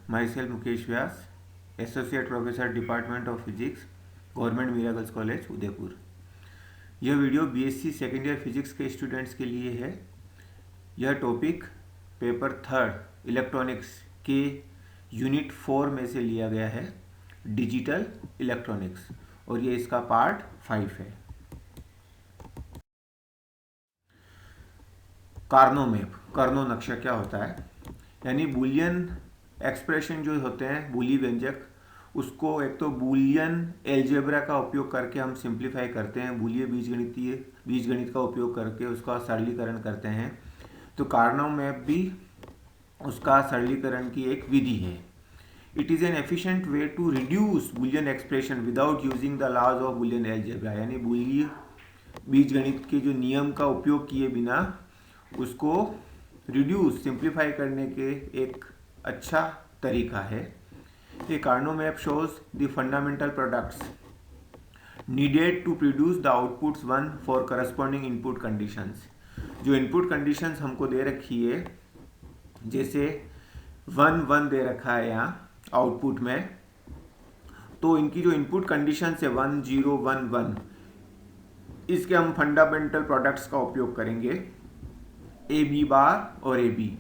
Myself Mukesh Vyas, Associate Professor Department of Physics, government मिराकल्स college Udaipur. यह video BSc second year physics के students के लिए है। यह टॉपिक पेपर 3 इलेक्ट्रॉनिक्स के यूनिट 4 में से लिया गया है, डिजिटल इलेक्ट्रॉनिक्स, और ये इसका पार्ट 5 है। कार्नो मैप, कार्नो नक्शा क्या होता है? यानी बूलियन एक्सप्रेशन जो होते हैं, बूली व्यंजक, उसको एक तो बूलियन एल्जेब्रा का उपयोग करके हम सिंप्लीफाई करते हैं, बूलियन बीजगणित का उपयोग करके उसका सरलीकरण करते हैं। तो कार्नो मैप भी उसका सरलीकरण की एक विधि है। It is an efficient way to reduce Boolean expression without using the laws of Boolean algebra, यानी बूलियन बीजगणित के जो नियम का उपयोग किए बिना उसको रिड्यूस सिंप्लीफाई करने के एक अच्छा तरीका है। ये Karnaugh map shows the fundamental products needed to produce the outputs one for corresponding input conditions. जो इनपुट कंडीशंस हमको दे रखी है, जैसे 1 दे रखा है यहाँ आउटपुट में, तो इनकी जो इनपुट कंडीशंस है 1 0 1 1, इसके हम फंडामेंटल प्रोडक्ट्स का उपयोग करेंगे, ए बी बार और ए बी।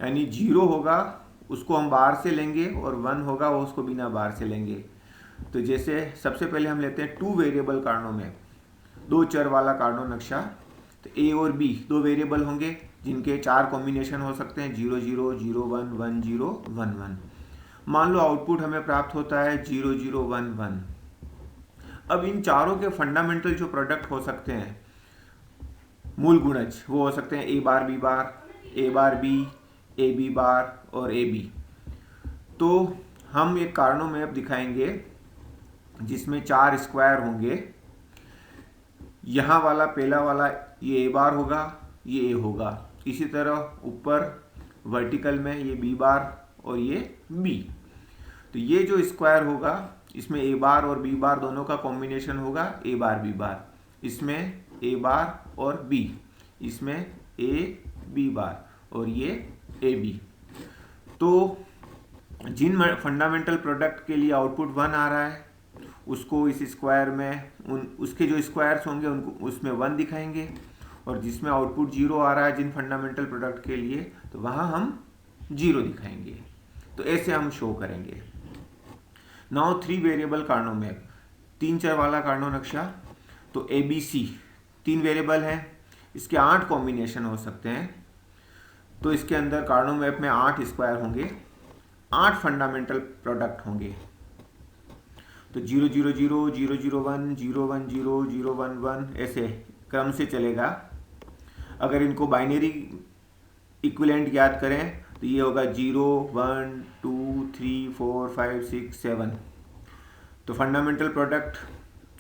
यानी 0 होगा उसको हम बार से लेंगे और 1 होगा वो उसको बिना बार से लेंगे। तो जैसे सबसे पहले हम लेते हैं 2 वेरिएबल कार्नो मैप, 2 चर वाला कार्नो नक्शा। तो ए और बी 2 वेरिएबल होंगे जिनके 4 कॉम्बिनेशन हो सकते हैं, 0 0 0 1 1 0 1 1। मान लो आउटपुट हमें प्राप्त होता है 0 0 1 1। अब इन चारों के फंडामेंटल जो प्रोडक्ट हो सकते हैं, मूल गुणज, वो हो सकते हैं A bar B bar, A bar B, A B bar और ए बी। तो हम एक कार्नो मैप दिखाएंगे जिसमें 4 स्क्वायर होंगे। यहाँ वाला पहला वाला ये ए बार होगा, ये ए होगा। इसी तरह ऊपर वर्टिकल में ये बी बार और ये बी। तो ये जो स्क्वायर होगा इसमें ए बार और बी बार दोनों का कॉम्बिनेशन होगा, ए बार बी बार। इसमें ए बार और बी, इसमें ए बी बार और ये ए बी। तो जिन फंडामेंटल प्रोडक्ट के लिए आउटपुट 1 आ रहा है उसको इस स्क्वायर में उसके जो स्क्वायर्स होंगे उनको उसमें 1 दिखाएंगे, और जिसमें आउटपुट 0 आ रहा है जिन फंडामेंटल प्रोडक्ट के लिए, तो वहाँ हम 0 दिखाएंगे। तो ऐसे हम शो करेंगे। नाउ 3 वेरिएबल कार्नो मैप, 3 चर वाला कार्नो नक्शा। तो ए बी सी 3 वेरिएबल है, इसके 8 कॉम्बिनेशन हो सकते हैं। तो इसके अंदर कार्नो मैप में 8 स्क्वायर होंगे, 8 फंडामेंटल प्रोडक्ट होंगे। तो 0 0 0 0 0 1 0 1 0 0 1 1 ऐसे क्रम से चलेगा। अगर इनको बाइनरी इक्विवेलेंट याद करें तो ये होगा 0 1 2 3 4 5 6 7। तो फंडामेंटल प्रोडक्ट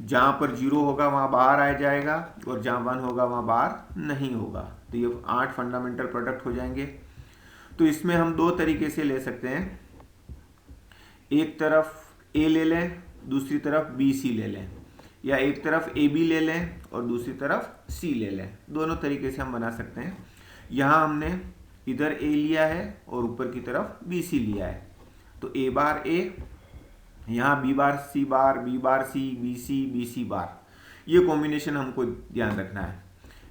जहाँ पर 0 होगा वहाँ बाहर आ जाएगा और जहाँ 1 होगा वहाँ बाहर नहीं होगा। तो ये 8 फंडामेंटल प्रोडक्ट हो जाएंगे। तो इसमें हम 2 तरीके से ले सकते हैं, एक तरफ ए ले लें, दूसरी तरफ बी सी ले लें, या एक तरफ ए बी ले लें और दूसरी तरफ सी ले लें। दोनों तरीके से हम बना सकते हैं। यहाँ हमने इधर ए लिया है और ऊपर की तरफ बी सी लिया है। तो ए बार ए, यहाँ बी बार सी बार, बी बार सी, बी सी बार, ये कॉम्बिनेशन हमको ध्यान रखना है।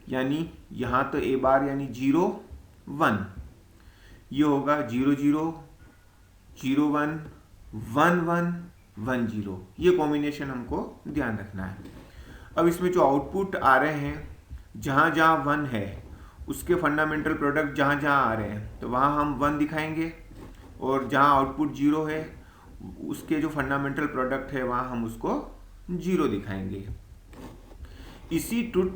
यानी यहाँ तो ए बार यानी 0 1, ये होगा 0 0 0 1 1 1 1 0, ये कॉम्बिनेशन हमको ध्यान रखना है। अब इसमें जो आउटपुट आ रहे हैं, जहाँ जहाँ 1 है उसके फंडामेंटल प्रोडक्ट जहाँ जहाँ आ रहे हैं तो वहाँ हम 1 दिखाएंगे, और जहाँ आउटपुट 0 है उसके जो फंडामेंटल प्रोडक्ट है वहाँ हम उसको 0 दिखाएंगे। इसी ट्रुथ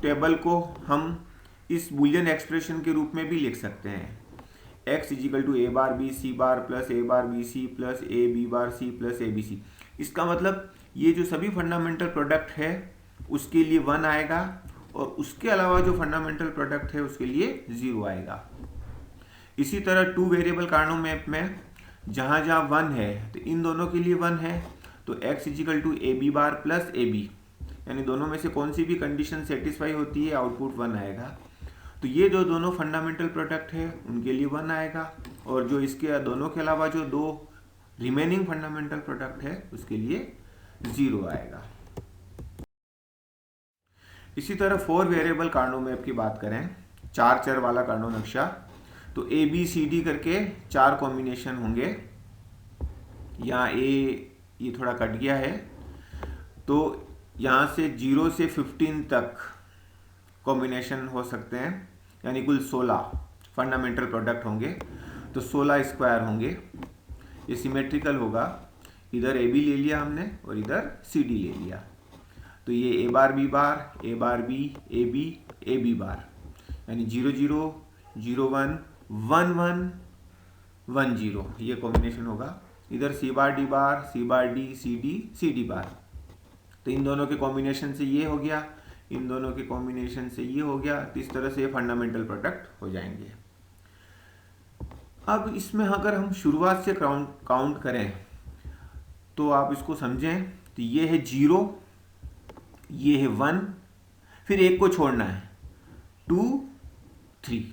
टेबल को हम इस बूलियन एक्सप्रेशन के रूप में भी लिख सकते हैं, x is equal to A bar B C bar plus A bar B C plus A B bar C plus A B C. इसका मतलब ये जो सभी फंडामेंटल प्रोडक्ट है उसके लिए 1 आएगा, और उसके अलावा जो फंडामेंटल प्रोडक्ट है उसके लिए 0 आएगा। इसी तरह 2 वेरिएबल कार्नो मैप में जहाँ जहाँ 1 है तो इन दोनों के लिए 1 है, तो x is equal to A B bar plus A B, यानी दोनों में से कौन सी भी कंडीशन सेटिस्फाई होती है आउटपुट 1 आएगा। तो ये जो दोनों फंडामेंटल प्रोडक्ट है उनके लिए 1 आएगा, और जो इसके दोनों के अलावा जो दो रिमेनिंग फंडामेंटल प्रोडक्ट है उसके लिए 0 आएगा। इसी तरह 4 वेरिएबल कार्नो मैप की बात करें, 4 चर वाला कार्नो नक्शा, तो ए बी सी डी करके 4 कॉम्बिनेशन होंगे। यहाँ ये थोड़ा कट गया है, तो यहाँ से 0 से 15 तक कॉम्बिनेशन हो सकते हैं, यानी कुल 16 फंडामेंटल प्रोडक्ट होंगे, तो 16 स्क्वायर होंगे। ये सिमेट्रिकल होगा, इधर ए बी ले लिया हमने और इधर सी डी ले लिया, तो ये A bar B bar, A bar B, A B bar, यानी 0 0 0 1 1 1 1 0, ये कॉम्बिनेशन होगा। इधर सी बार डी बार, सी बार डी, सी डी बार, तो इन दोनों के कॉम्बिनेशन से ये हो गया, इन दोनों के कॉम्बिनेशन से ये हो गया, तो इस तरह से फंडामेंटल प्रोडक्ट हो जाएंगे। अब इसमें अगर हम शुरुआत से काउंट करें तो आप इसको समझें, तो ये है 0, ये है 1, फिर एक को छोड़ना है, 2 3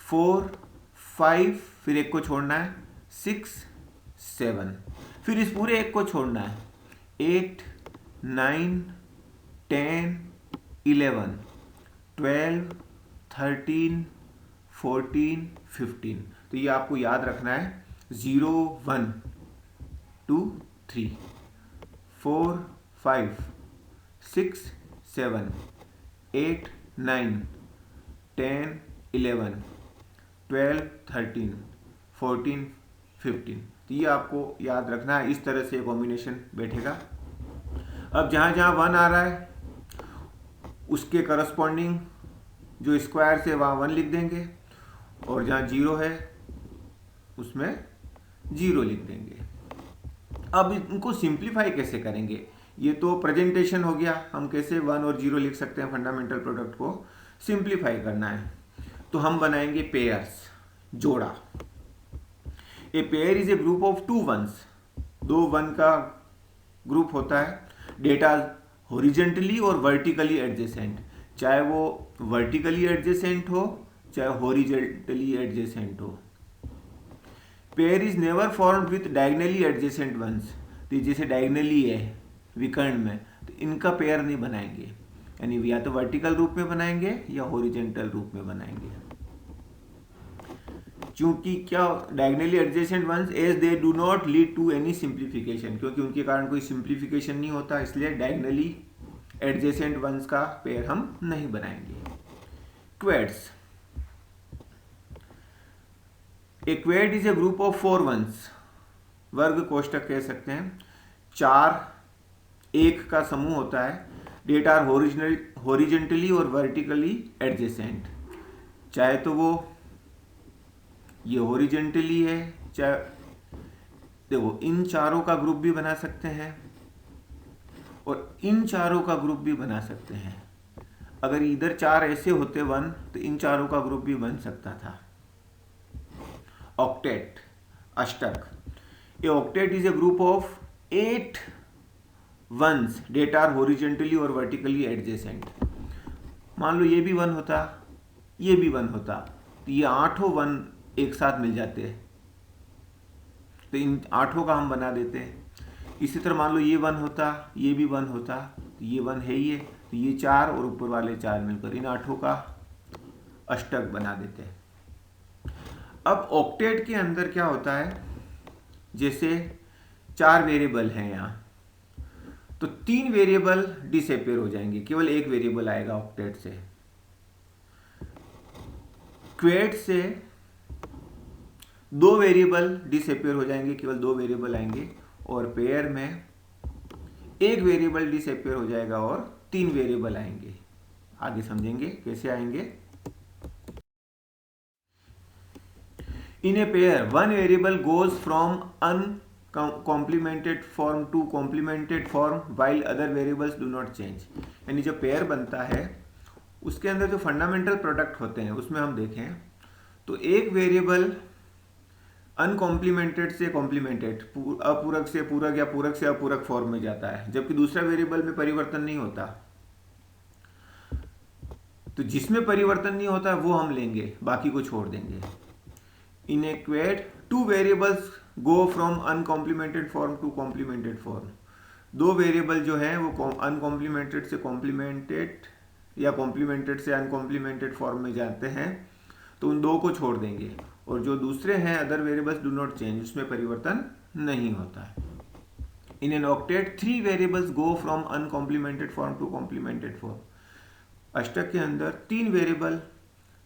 4 5, फिर एक को छोड़ना है, 6 7, फिर इस पूरे एक को छोड़ना है, 8 9 10 11 12 13 14 15। तो ये आपको याद रखना है, 0 1 2 3 4 5 6 7 8 9 10 11 12 13 14 15। तो ये आपको याद रखना है, इस तरह से कॉम्बिनेशन बैठेगा। अब जहाँ जहाँ 1 आ रहा है उसके करस्पॉन्डिंग जो स्क्वायर से वहाँ 1 लिख देंगे, और जहाँ 0 है उसमें 0 लिख देंगे। अब इनको सिंप्लीफाई कैसे करेंगे, ये तो प्रेजेंटेशन हो गया, हम कैसे 1 और 0 लिख सकते हैं। फंडामेंटल प्रोडक्ट को सिंप्लीफाई करना है तो हम बनाएंगे पेयर्स, जोड़ा। A pair is a group of 2 1s, 2 1 का ग्रुप होता है, डेटा हॉरिजेंटली और वर्टिकली एडजेसेंट, चाहे वो वर्टिकली एडजेसेंट हो चाहे हॉरिजेंटली एडजेसेंट हो। Pair is never formed with diagonally adjacent ones, तो जैसे डायगनली है विकर्ण में, तो इनका पेयर नहीं बनाएंगे, यानी या तो वर्टिकल रूप में बनाएंगे या हॉरिजेंटल रूप में बनाएंगे। क्योंकि क्या diagonally adjacent ones as they do not lead to any simplification, क्योंकि उनके कारण कोई सिंप्लीफिकेशन नहीं होता, इसलिए डायगनली एडजेसेंट वंस का पेयर हम नहीं बनाएंगे। Quads, a quad is a group of 4 1s, वर्ग कोष्ठक कह सकते हैं, 4 एक का समूह होता है, डेटा आर हॉरिजेंटली और वर्टिकली एडजेसेंट, चाहे तो वो ये हॉरिजेंटली है, चाहे देखो इन चारों का ग्रुप भी बना सकते हैं और इन चारों का ग्रुप भी बना सकते हैं। अगर इधर 4 ऐसे होते 1, तो इन चारों का ग्रुप भी बन सकता था। ऑक्टेट, अष्टक, a octet is a group of 8 1s, that are horizontally और वर्टिकली एडजेसेंट। मान लो ये भी 1 होता, ये भी 1 होता, तो ये 8 1 एक साथ मिल जाते हैं, तो इन 8 का हम बना देते हैं। इसी तरह मान लो ये 1 होता, ये भी 1 होता, तो ये 1 है ही है, तो ये 4 और ऊपर वाले 4 मिलकर इन 8 का अष्टक बना देते हैं। अब ऑक्टेट के अंदर क्या होता है, जैसे 4 वेरिएबल हैं यहाँ, तो 3 वेरिएबल डिसअपीयर हो जाएंगे, केवल एक वेरिएबल आएगा ऑक्टेट से। क्वेड से 2 वेरिएबल डिसअपीयर हो जाएंगे, केवल 2 वेरिएबल आएंगे, और पेयर में 1 वेरिएबल डिसअपीयर हो जाएगा और 3 वेरिएबल आएंगे। आगे समझेंगे कैसे आएंगे। In a pair 1 variable goes from uncomplemented form to complemented form while other variables do not change. यानी जो पेयर बनता है उसके अंदर जो फंडामेंटल प्रोडक्ट होते हैं उसमें हम देखें तो एक वेरिएबल अनकॉम्प्लीमेंटेड से कॉम्प्लीमेंटेड, अपूरक से पूरक या पूरक से अपूरक फॉर्म में जाता है, जबकि दूसरा वेरिएबल में परिवर्तन नहीं होता। तो जिसमें परिवर्तन नहीं होता वो हम लेंगे, बाकी को छोड़ देंगे। In a quad two variables go from uncomplemented form to complemented form. दो वेरिएबल जो है वो अनकॉम्प्लीमेंटेड से कॉम्प्लीमेंटेड या कॉम्प्लीमेंटेड से अनकॉम्प्लीमेंटेड फॉर्म में जाते हैं, तो उन दो को छोड़ देंगे, और जो दूसरे हैं other variables do not change, उसमें परिवर्तन नहीं होता है। In an octet 3 variables go from uncomplemented form to complemented form. अष्टक के अंदर 3 वेरिएबल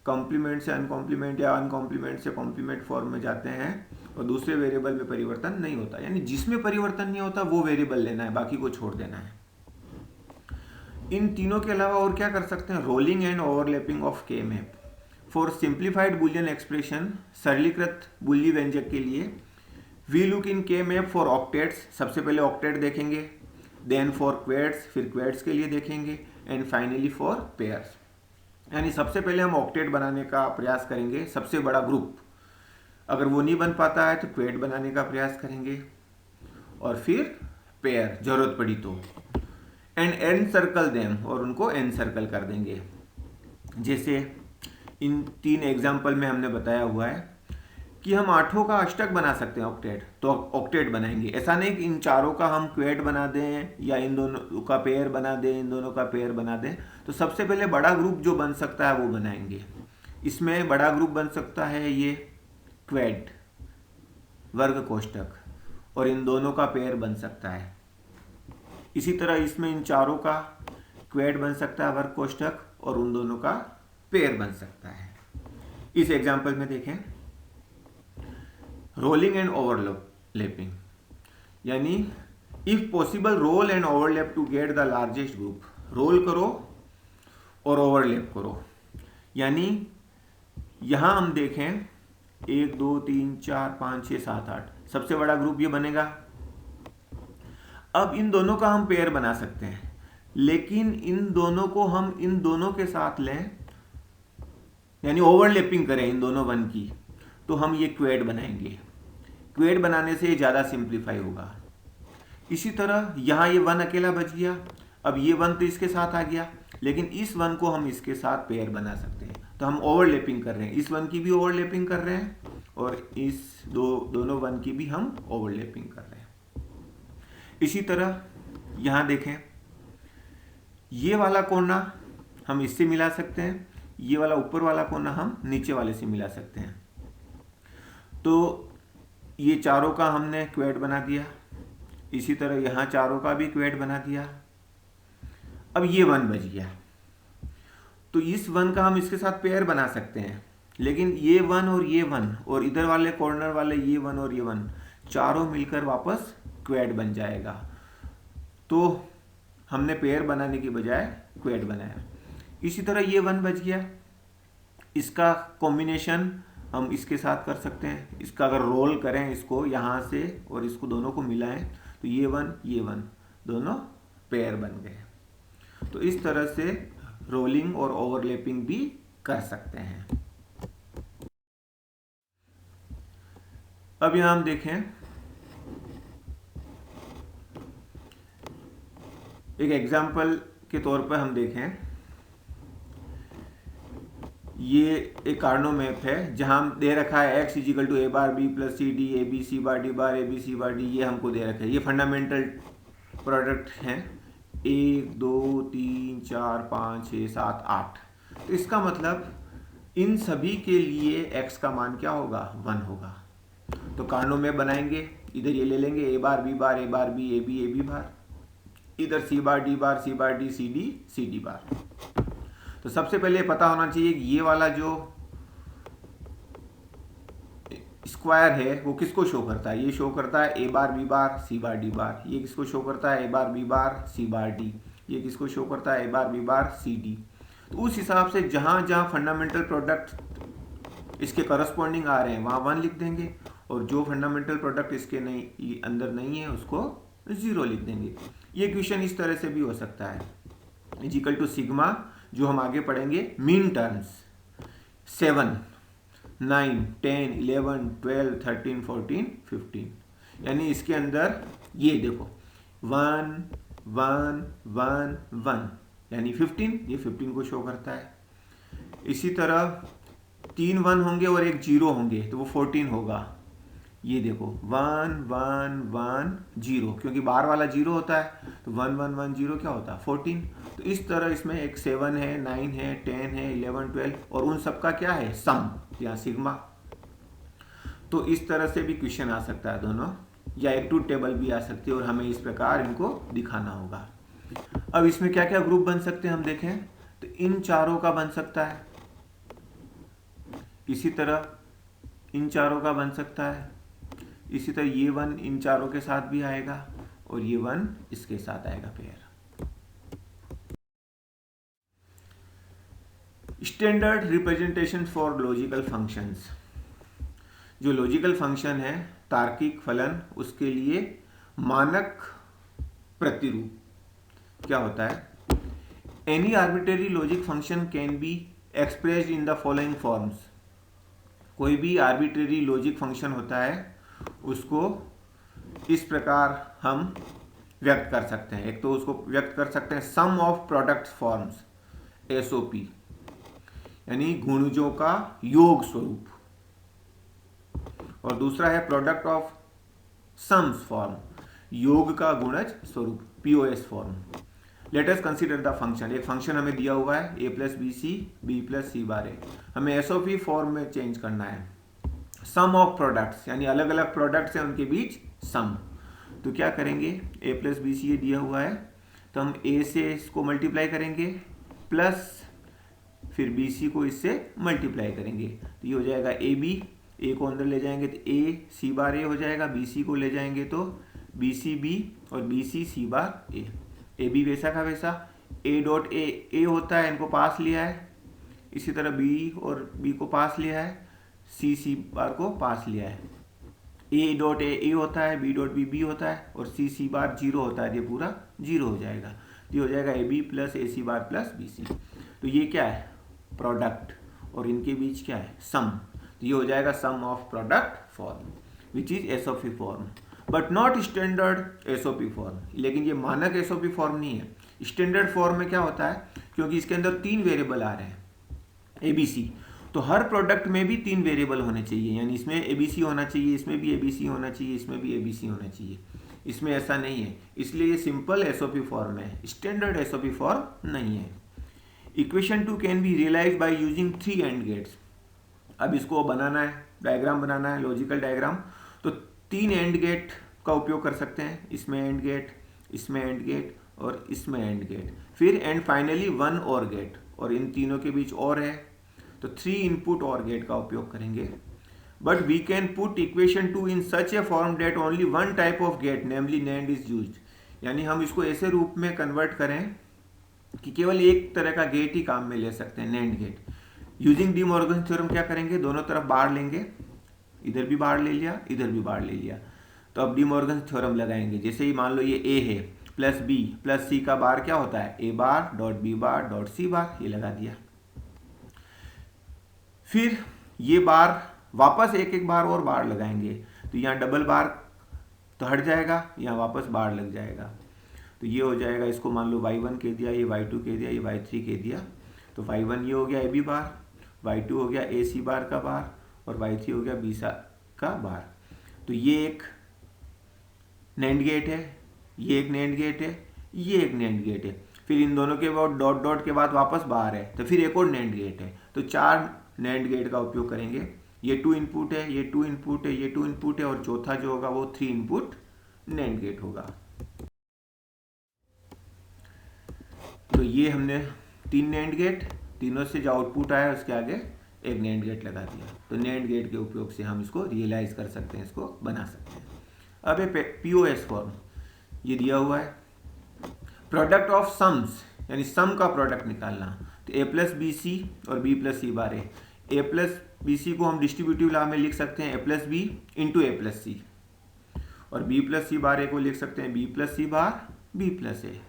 कॉम्प्लीमेंट से अनकॉम्प्लीमेंट या अनकॉम्प्लीमेंट से कॉम्प्लीमेंट फॉर्म में जाते हैं, और दूसरे वेरिएबल में परिवर्तन नहीं होता। यानी जिसमें परिवर्तन नहीं होता वो वेरिएबल लेना है, बाकी को छोड़ देना है। इन तीनों के अलावा और क्या कर सकते हैं? रोलिंग एंड ओवरलैपिंग ऑफ के map. For simplified Boolean expression, सरलीकृत बुल्ली व्यंजक के लिए, वी लुक इन के मैप फॉर ऑक्टेट्स। सबसे पहले ऑक्टेट देखेंगे, देन फॉर क्वेड्स, फिर क्वेड्स के लिए देखेंगे, एंड फाइनली फॉर पेयर्स। यानी सबसे पहले हम ऑक्टेट बनाने का प्रयास करेंगे, सबसे बड़ा ग्रुप। अगर वो नहीं बन पाता है तो क्वेड बनाने का प्रयास करेंगे, और फिर पेयर जरूरत पड़ी तो, एंड एन सर्कल देम, और उनको एन सर्कल कर देंगे। जैसे इन 3 एग्जाम्पल में हमने बताया हुआ है कि हम 8 का अष्टक बना सकते हैं ऑक्टेट, तो ऑक्टेट बनाएंगे। ऐसा नहीं कि इन चारों का हम क्वेड बना दें या इन दोनों का पेयर बना दें, इन दोनों का पेयर बना दें। तो सबसे पहले बड़ा ग्रुप जो बन सकता है वो बनाएंगे। इसमें बड़ा ग्रुप बन सकता है ये क्वेड वर्ग कोष्ठक, और इन दोनों का पेयर बन सकता है। इसी तरह इसमें इन चारों का क्वेड बन सकता है वर्ग कोष्ठक, और उन दोनों का पेयर बन सकता है। इस एग्जाम्पल में देखें, रोलिंग एंड ओवरलैपिंग, यानी if possible roll and overlap to get the largest group. Roll करो और ओवरलैप करो, यानी यहां हम देखें 1 2 3 4 5 6 7 8, सबसे बड़ा ग्रुप ये बनेगा। अब इन दोनों का हम पेयर बना सकते हैं, लेकिन इन दोनों को हम इन दोनों के साथ लें, यानी ओवरलैपिंग करें इन दोनों वन की, तो हम ये क्वेड बनाएंगे। क्वेड बनाने से ये ज़्यादा सिंप्लीफाई होगा। इसी तरह यहाँ ये वन अकेला बच गया, अब ये वन तो इसके साथ आ गया, लेकिन इस वन को हम इसके साथ पेयर बना सकते हैं। तो हम ओवरलैपिंग कर रहे हैं, इस वन की भी ओवरलैपिंग कर रहे हैं, और इस दोनों वन की भी हम ओवरलैपिंग कर रहे हैं। इसी तरह यहाँ देखें, ये वाला कोना हम इससे मिला सकते हैं, ये वाला ऊपर वाला कोना हम नीचे वाले से मिला सकते हैं। तो ये चारों का हमने क्वेड बना दिया, इसी तरह यहाँ चारों का भी क्वेड बना दिया। अब ये वन बच गया, तो इस वन का हम इसके साथ पेयर बना सकते हैं, लेकिन ये वन और ये वन और इधर वाले कॉर्नर वाले ये वन और ये वन चारों मिलकर वापस क्वेड बन जाएगा। तो हमने पेयर बनाने की बजाय क्वेड बनाया। इसी तरह ये वन बच गया, इसका कॉम्बिनेशन हम इसके साथ कर सकते हैं। इसका अगर रोल करें इसको यहाँ से और इसको दोनों को मिलाएं, तो ये वन दोनों पेयर बन गए। तो इस तरह से रोलिंग और ओवरलैपिंग भी कर सकते हैं। अब यहां हम देखें, एक एग्जाम्पल के तौर पर हम देखें, ये एक कार्नो मैप है जहां दे रखा है x is equal to A bar B plus C D A B C bar D bar A B C bar D, ये हमको दे रखा है। ये फंडामेंटल प्रोडक्ट हैं 1 2 3 4 5 6 7 8। तो इसका मतलब इन सभी के लिए x का मान क्या होगा? 1 होगा। तो कार्नो मैप बनाएंगे, इधर ये ले लेंगे A bar B bar B A B bar, इधर C bar D C D बार। तो सबसे पहले पता होना चाहिए कि ये वाला जो स्क्वायर है वो किसको शो करता है। ये शो करता है A bar B bar C bar D बार। ये किसको शो करता है? A bar B bar C bar D. ये किसको शो करता है? A bar B bar C D. तो उस हिसाब से जहां जहां फंडामेंटल प्रोडक्ट इसके करस्पॉन्डिंग आ रहे हैं वहां 1 लिख देंगे, और जो फंडामेंटल प्रोडक्ट इसके अंदर नहीं है उसको 0 लिख देंगे। ये क्वेश्चन इस तरह से भी हो सकता है, इजिकल टू सिग्मा, जो हम आगे पढ़ेंगे, मीन टर्म्स 7 9 10 11 12 13 14 15। यानी इसके अंदर ये देखो 1 1 1 1 यानी 15, ये 15 को शो करता है। इसी तरह 3 1 होंगे और एक 0 होंगे तो वो 14 होगा। ये देखो 1 1 1 0, क्योंकि बार वाला 0 होता है तो 1 1 1 0 क्या होता है 14। तो इस तरह इसमें एक 7 है, 9 है, 10 है, 11 12 और उन सबका क्या है सम या सिग्मा। तो इस तरह से भी क्वेश्चन आ सकता है दोनों, या एक ट्रूथ टेबल भी आ सकती है और हमें इस प्रकार इनको दिखाना होगा। अब इसमें क्या क्या ग्रुप बन सकते हैं हम देखें तो इन चारों का बन सकता है, इसी तरह इन चारों का बन सकता है, इसी तरह ये 1 इन चारों के साथ भी आएगा और ये 1 इसके साथ आएगा pair. Standard representation for logical functions. जो लॉजिकल फंक्शन है तार्किक फलन, उसके लिए मानक प्रतिरूप क्या होता है? Any arbitrary logic function can be expressed in the following forms. कोई भी आर्बिट्रेरी लॉजिक फंक्शन होता है उसको इस प्रकार हम व्यक्त कर सकते हैं। एक तो उसको व्यक्त कर सकते हैं सम ऑफ प्रोडक्ट फॉर्म्स एसओपी, यानी गुणजों का योग स्वरूप, और दूसरा है प्रोडक्ट ऑफ सम्स फॉर्म, योग का गुणज स्वरूप POS form. Let us consider the function. एक फंक्शन हमें दिया हुआ है a plus B C B plus C bar A, हमें एसओपी फॉर्म में चेंज करना है। सम ऑफ प्रोडक्ट्स यानी अलग अलग प्रोडक्ट्स हैं उनके बीच सम। तो क्या करेंगे, a प्लस बी सी ये दिया हुआ है तो हम a से इसको मल्टीप्लाई करेंगे प्लस फिर बी सी को इससे मल्टीप्लाई करेंगे तो ये हो जाएगा ए बी, ए को अंदर ले जाएंगे तो ए सी बार ए हो जाएगा, बी सी को ले जाएंगे तो बी सी बी और B C C bar A B वैसा का वैसा, ए डॉट ए होता है, इनको पास लिया है, इसी तरह बी और बी को पास लिया है, सी बार को पास लिया है, ए डॉट ए होता है, बी डॉट बी होता है और सी बार 0 होता है, ये पूरा 0 हो जाएगा। ये हो जाएगा A B plus A C bar plus B C. तो ये क्या है प्रोडक्ट और इनके बीच क्या है सम। तो ये हो जाएगा sum of product form which is SOP form but not standard SOP form. लेकिन ये मानक एसओपी फॉर्म नहीं है। स्टैंडर्ड फॉर्म में क्या होता है, क्योंकि इसके अंदर 3 वेरिएबल आ रहे हैं एबीसी, तो हर प्रोडक्ट में भी 3 वेरिएबल होने चाहिए, यानी इसमें एबीसी होना चाहिए, इसमें भी एबीसी होना चाहिए, इसमें भी एबीसी होना चाहिए। इसमें ऐसा नहीं है, इसलिए ये सिंपल एसओपी फॉर्म है, स्टैंडर्ड एसओपी फॉर्म नहीं है। Equation 2 can be realise by using 3 AND gates. अब इसको बनाना है, डायग्राम बनाना है, लॉजिकल डायग्राम, तो 3 एंड गेट का उपयोग कर सकते हैं। इसमें एंड गेट, इसमें एंड गेट और इसमें एंड गेट, फिर एंड फाइनली 1 और गेट, और इन तीनों के बीच और है तो 3 इनपुट और गेट का उपयोग करेंगे। But we can put equation 2 in such a form that only 1 type of gate namely NAND is used. यानी हम इसको ऐसे रूप में कन्वर्ट करें कि केवल एक तरह का गेट ही काम में ले सकते हैं, NAND gate. Using De Morgan theorem क्या करेंगे, दोनों तरफ बार लेंगे, इधर भी बार ले लिया, इधर भी बार ले लिया, तो अब डी मॉर्गन थ्योरम लगाएंगे। जैसे ही मान लो ये ए है प्लस बी प्लस सी का बार क्या होता है A bar dot B bar dot C bar, ये लगा दिया। फिर ये बार वापस एक एक बार और बार लगाएंगे, तो यहाँ डबल बार तो हट जाएगा, यहाँ वापस बार लग जाएगा, तो ये हो जाएगा। इसको मान लो y1 कह दिया, ये y2 कह दिया, ये y3 कह दिया, तो y1 ये हो गया ए बी बार, y2 हो गया ए सी बार का बार और y3 हो गया बी सा का बार। तो ये एक नैंड गेट है, ये एक नैंड गेट है, ये एक नैंड गेट है, फिर इन दोनों के बाद डॉट डॉट के बाद वापस बाहर है, तो फिर एक और नैंड गेट है। तो 4 नैंड गेट का उपयोग करेंगे। ये 2 इनपुट है, ये 2 इनपुट है, ये 2 इनपुट है, और चौथा जो होगा वो 3 इनपुट नैंड गेट होगा। तो ये हमने 3 नैंड गेट, तीनों से जो आउटपुट आया उसके आगे एक नैंड गेट लगा दिया। तो नैंड गेट के उपयोग से हम इसको रियलाइज कर सकते हैं, इसको बना सकते हैं। अब ये पीओएस फॉर्म ये दिया हुआ है, प्रोडक्ट ऑफ सम्स यानी सम का प्रोडक्ट निकालना। तो ए प्लस बी सी और बी प्लस सी बार ए प्लस बी सी को हम डिस्ट्रीब्यूटिव लॉ में लिख सकते हैं ए प्लस बी इंटू ए प्लस सी, और बी प्लस सी बार ए को लिख सकते हैं बी प्लस सी बार बी प्लस ए।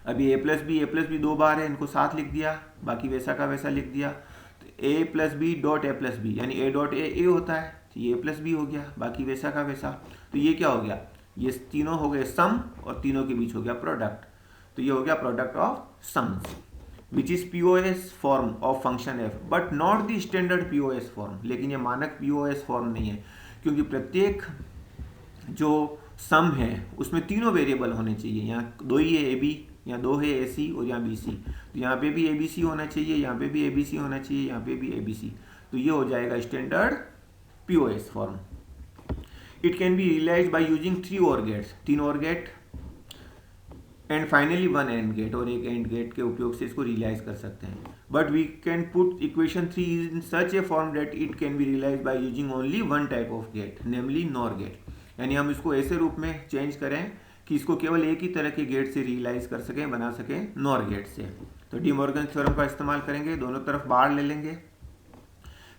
अभी ए प्लस बी 2 बार है, इनको साथ लिख दिया, बाकी वैसा का वैसा लिख दिया। तो A plus B dot A plus B यानी ए डॉट ए होता है, तो ये ए प्लस बी हो गया, बाकी वैसा का वैसा। तो ये क्या हो गया, ये तीनों हो गए सम और तीनों के बीच हो गया प्रोडक्ट, तो ये हो गया product of sums. Which is POS form of function F but not the standard POS form. लेकिन ये मानक पीओएस फॉर्म नहीं है, क्योंकि प्रत्येक जो सम है उसमें तीनों वेरिएबल होने चाहिए। यहाँ दो ही है, ए बी, यहाँ दो है ए सी और यहाँ बी सी। तो यहाँ पे भी ए बी सी होना चाहिए, यहाँ पे भी ए बी सी होना चाहिए, यहाँ पे भी ए बी सी। तो ये हो जाएगा standard POS form. It can be realise by using 3 OR gates, 3 OR gate and finally 1 AND gate, और एक एंड गेट के उपयोग से इसको रियलाइज कर सकते हैं। But we can put equation 3 in such a form that it can be realise by using only one type of gate, namely NOR gate. यानी हम इसको ऐसे रूप में चेंज करें कि इसको केवल एक ही तरह के गेट से रियलाइज कर सकें, बना सकें, नॉर गेट से। तो डी मॉर्गन थ्योरम का इस्तेमाल करेंगे, दोनों तरफ बार ले लेंगे,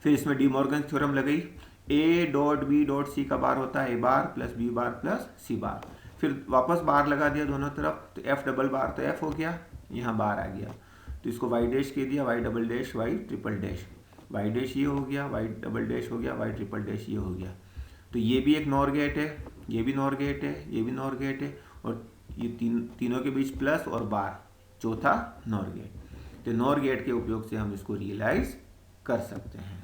फिर इसमें डी मॉर्गन थ्योरम लगई, A dot B dot C का बार होता है A bar plus B bar plus C bar. फिर वापस बार लगा दिया दोनों तरफ, तो एफ डबल बार तो एफ हो गया, यहाँ बार आ गया, तो इसको वाई डैश कह दिया, Y double dash Y triple dash, Y dash ये हो गया, वाई डबल डैश हो गया, वाई ट्रिपल डैश ये हो गया। तो ये भी एक नॉर गेट है, ये भी नॉर गेट है, ये भी नॉर गेट है, और ये तीनों के बीच प्लस और बार, चौथा नॉर गेट। तो नॉर गेट के उपयोग से हम इसको रियलाइज कर सकते हैं।